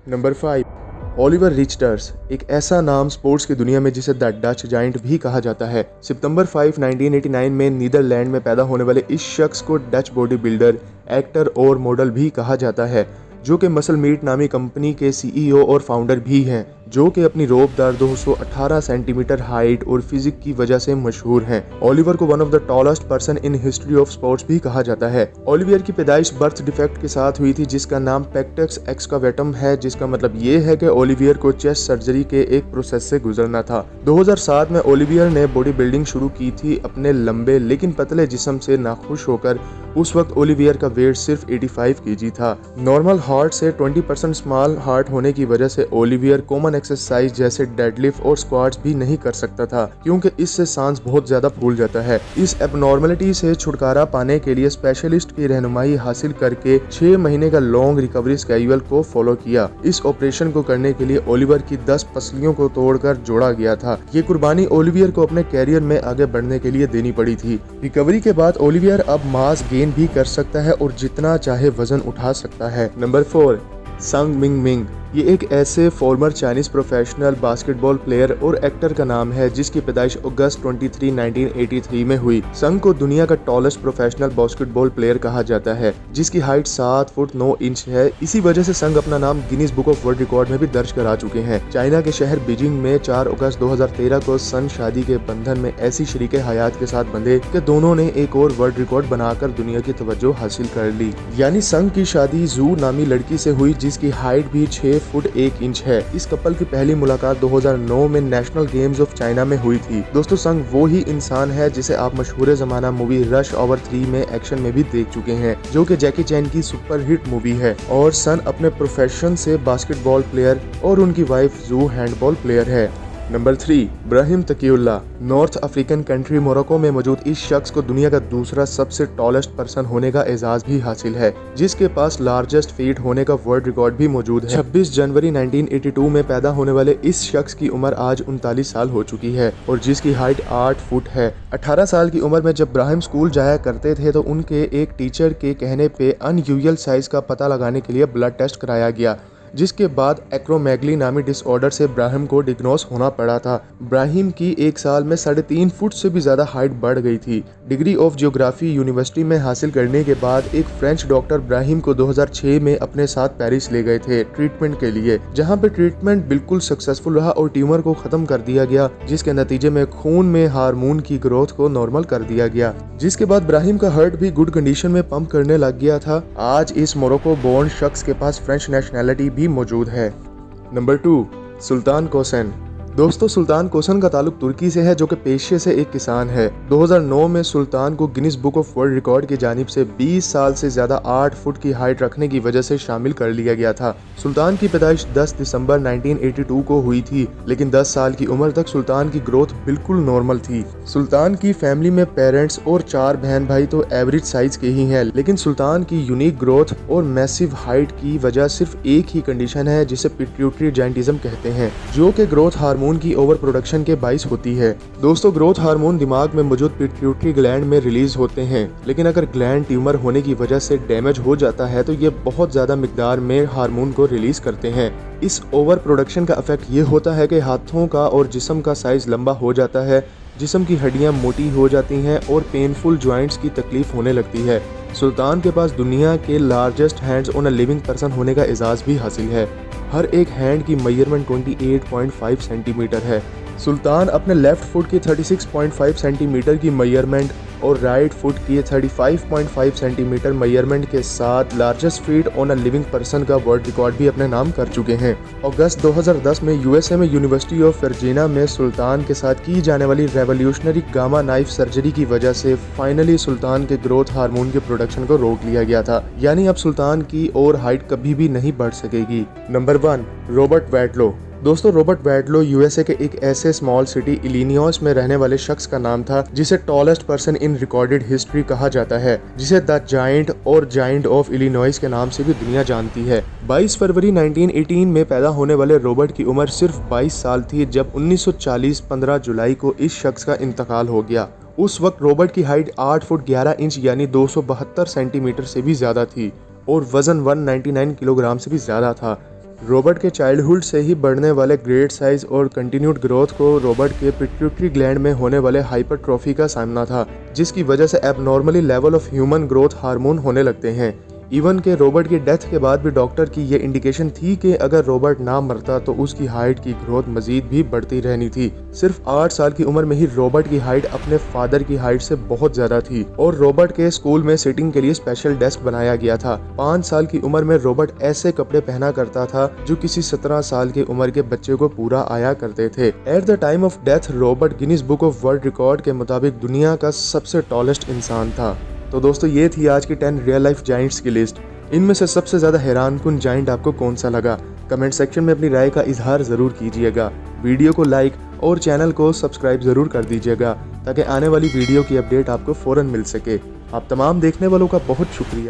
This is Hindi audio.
नंबर 5, ओलिवर रिचटर्स, एक ऐसा नाम स्पोर्ट्स की दुनिया में जिसे द डच जाइंट भी कहा जाता है। सितंबर 5, 1989 में नीदरलैंड में पैदा होने वाले इस शख्स को डच बॉडी बिल्डर, एक्टर और मॉडल भी कहा जाता है, जो कि मसल मीट नामी कंपनी के सीईओ और फाउंडर भी हैं, जो कि अपनी रोबदार 218 सेंटीमीटर हाइट और फिजिक की वजह से मशहूर हैं। ओलिवर को one of the tallest person in history of sports भी कहा जाता है। ओलिवियर की पैदाइश बर्थ डिफेक्ट के साथ हुई थी, जिसका नाम पेक्टस एक्सकावेटम है, जिसका मतलब ये है कि ओलिवियर को चेस्ट सर्जरी के एक प्रोसेस से गुजरना था। 2007 में ओलिवियर ने बॉडी बिल्डिंग शुरू की थी अपने लंबे लेकिन पतले जिस्म से नाखुश होकर। उस वक्त ओलिवियर का वेट सिर्फ 85 केजी था। नॉर्मल हार्ट से 20% स्मॉल हार्ट होने की वजह से ओलिवियर कॉमन एक्सरसाइज जैसे डेडलिफ्ट और स्क्वाट्स भी नहीं कर सकता था, क्योंकि इससे सांस बहुत ज्यादा फूल जाता है। इस एबनॉर्मलिटी से छुटकारा पाने के लिए स्पेशलिस्ट की रहनुमाई हासिल करके 6 महीने का लॉन्ग रिकवरी स्केड्यूल को फॉलो किया। इस ऑपरेशन को करने के लिए ओलिवर की 10 पसलियों को तोड़कर जोड़ा गया था। ये कुर्बानी ओलिवियर को अपने कैरियर में आगे बढ़ने के लिए देनी पड़ी थी। रिकवरी के बाद ओलिवियर अब मास गेन भी कर सकता है और जितना चाहे वजन उठा सकता है। नंबर 4, संग मिंग मिंग, ये एक ऐसे farmer Chinese professional basketball player और एक्टर का नाम है जिसकी पैदाइश अगस्त 23, 1983 में हुई। संग को दुनिया का टॉलेस्ट प्रोफेशनल बास्केटबॉल प्लेयर कहा जाता है, जिसकी हाइट 7 फुट 9 इंच है। इसी वजह से संग अपना नाम Guinness book of world record में भी दर्ज करा चुके हैं। चाइना के शहर बीजिंग में 4 अगस्त 2013 को संग शादी के बंधन में ऐसी शरीके हयात के साथ बंधे कि दोनों ने एक और वर्ल्ड रिकॉर्ड बनाकर दुनिया की तवज्जो हासिल कर ली। यानी संग की शादी जू नामी लड़की से हुई, जिसकी हाइट भी 6 फुट 1 इंच है। इस कपल की पहली मुलाकात 2009 में नेशनल गेम्स ऑफ चाइना में हुई थी। दोस्तों, संग वो ही इंसान है जिसे आप मशहूर जमाना मूवी रश आवर 3 में एक्शन में भी देख चुके हैं, जो कि जैकी चैन की सुपरहिट मूवी है। और सन अपने प्रोफेशन से बास्केटबॉल प्लेयर और उनकी वाइफ जू हैंडबॉल प्लेयर है। Number 3, Brahim Takioullah, North African country Morocco में मौजूद इस शख्स को दुनिया का दूसरा सबसे टॉलेस्ट पर्सन होने का एजाज भी हासिल है, जिसके पास लार्जेस्ट फीट होने का वर्ल्ड रिकॉर्ड भी मौजूद है। 26 जनवरी 1982 में पैदा होने वाले इस शख्स की उम्र आज 39 साल हो चुकी है और जिसकी हाइट 8 फुट है। 18 साल की उम्र में जब ब्राहिम स्कूल जाया करते थे तो उनके एक टीचर के कहने पे अनयूजुअल साइज का पता लगाने के लिए ब्लड टेस्ट कराया गया, जिसके बाद एक्रोमेगली नामी डिसऑर्डर से ब्राहिम को डिग्नोस होना पड़ा था। ब्राहिम की एक साल में 3.5 फुट से भी ज्यादा हाइट बढ़ गई थी। डिग्री ऑफ ज्योग्राफी यूनिवर्सिटी में हासिल करने के बाद एक फ्रेंच डॉक्टर ब्राहिम को 2006 में अपने साथ पेरिस ले गए थे ट्रीटमेंट के लिए, जहां पे ट्रीटमेंट बिल्कुल सक्सेसफुल रहा और ट्यूमर को खत्म कर दिया गया, जिसके नतीजे में खून में हार्मोन की ग्रोथ को नॉर्मल कर दिया गया, जिसके बाद ब्राहिम का हार्ट भी गुड कंडीशन में पंप करने लग गया था। आज इस मोरक्को बोर्न शख्स के पास फ्रेंच नेशनैलिटी भी मौजूद है। नंबर 2, सुल्तान कोसन। दोस्तों, सुल्तान कोसन का ताल्लुक तुर्की से है, जो कि पेशे से एक किसान है। 2009 में सुल्तान को Guinness book of world record की जानिब से 20 साल से ज्यादा 8 फुट की हाइट रखने की वजह से शामिल कर लिया गया था। सुल्तान की पैदाइश 10 दिसंबर 1982 को हुई थी, लेकिन 10 साल की उम्र तक सुल्तान की ग्रोथ बिल्कुल नॉर्मल थी। सुल्तान की फैमिली में पेरेंट्स और 4 बहन भाई तो एवरेज साइज के ही हैं, लेकिन सुल्तान की यूनिक ग्रोथ और मैसिव हाइट की वजह सिर्फ एक ही कंडीशन है, जिसे पिट्यूटरी जायंटिज्म कहते हैं, जो कि ग्रोथ हार्मोन की ओवर प्रोडक्शन के बाइस होती है। दोस्तों, ग्रोथ हार्मोन दिमाग में मौजूद पिट्यूटरी ग्लैंड में रिलीज होते हैं, लेकिन अगर ग्लैंड ट्यूमर होने की वजह से डैमेज हो जाता है तो ये बहुत ज्यादा मिकदार में हार्मोन को रिलीज करते हैं। इस ओवर प्रोडक्शन का इफेक्ट ये होता है कि हाथों का और जिस्म का साइज लंबा हो जाता है, जिस्म की हड्डियां मोटी हो जाती हैं और पेनफुल जॉइंट्स की तकलीफ होने लगती है। सुल्तान के पास दुनिया के largest hands on a living person होने का एजाज भी हासिल है। हर एक हैंड की मेजरमेंट 28.5 सेंटीमीटर है। सुल्तान अपने लेफ्ट फुट की 36.5 सेंटीमीटर की मेजरमेंट और राइट फुट की 35.5 सेंटीमीटर मेजरमेंट के साथ largest feet on a living person का वर्ल्ड रिकॉर्ड भी अपने नाम कर चुके हैं। अगस्त 2010 में यूएसए में यूनिवर्सिटी ऑफ वर्जीनिया में सुल्तान के साथ की जाने वाली रेवोल्यूशनरी गामा नाइफ सर्जरी की वजह से फाइनली सुल्तान के ग्रोथ हार्मोन के प्रोडक्शन को रोक लिया गया था, यानी अब सुल्तान की और हाइट कभी भी नहीं बढ़ सकेगी। Number 1, Robert Wadlow. दोस्तों, रॉबर्ट वैडलो यूएसए के एक ऐसे स्मॉल सिटी इलिनॉइस में रहने वाले शख्स का नाम था जिसे tallest person in recorded history कहा जाता है, जिसे द जायंट और जायंट ऑफ इलिनॉइस के नाम से भी दुनिया जानती है। 22 फरवरी 1918 में पैदा होने वाले रॉबर्ट की उम्र सिर्फ 22 साल थी जब 1940 15 जुलाई को इस शख्स का इंतकाल हो गया। उस वक्त रॉबर्ट की हाइट 8 फुट 11 इंच यानी 272 सेंटीमीटर से भी ज्यादा थी और वजन 199 किलोग्राम से भी ज्यादा था। रॉबर्ट के चाइल्डहुड से ही बढ़ने वाले ग्रेट साइज और कंटिन्यूड ग्रोथ को रॉबर्ट के पिट्यूटरी ग्लैंड में होने वाले हाइपरट्रॉफी का सामना था, जिसकी वजह से abnormally level of human growth hormone होने लगते हैं। इवन के रॉबर्ट की डेथ के बाद भी डॉक्टर की ये इंडिकेशन थी कि अगर रॉबर्ट ना मरता तो उसकी हाइट की ग्रोथ मजीद भी बढ़ती रहनी थी। सिर्फ 8 साल की उम्र में ही रॉबर्ट की हाइट अपने फादर की हाइट से बहुत ज्यादा थी और रॉबर्ट के स्कूल में सिटिंग के लिए स्पेशल डेस्क बनाया गया था। 5 साल की उम्र में रॉबर्ट ऐसे कपड़े पहना करता था जो किसी 17 साल की उम्र के बच्चे को पूरा आया करते थे। At the time of death Robert Guinness book of world record के मुताबिक दुनिया का सबसे टॉलेस्ट इंसान था। तो दोस्तों ये थी आज की 10 रियल लाइफ जाइंट्स की लिस्ट। इनमें से सबसे ज्यादा हैरानकुन जाइंट आपको कौन सा लगा? कमेंट सेक्शन में अपनी राय का इजहार जरूर कीजिएगा। वीडियो को लाइक और चैनल को सब्सक्राइब जरूर कर दीजिएगा ताकि आने वाली वीडियो की अपडेट आपको फौरन मिल सके। आप तमाम देखने वालों का बहुत शुक्रिया।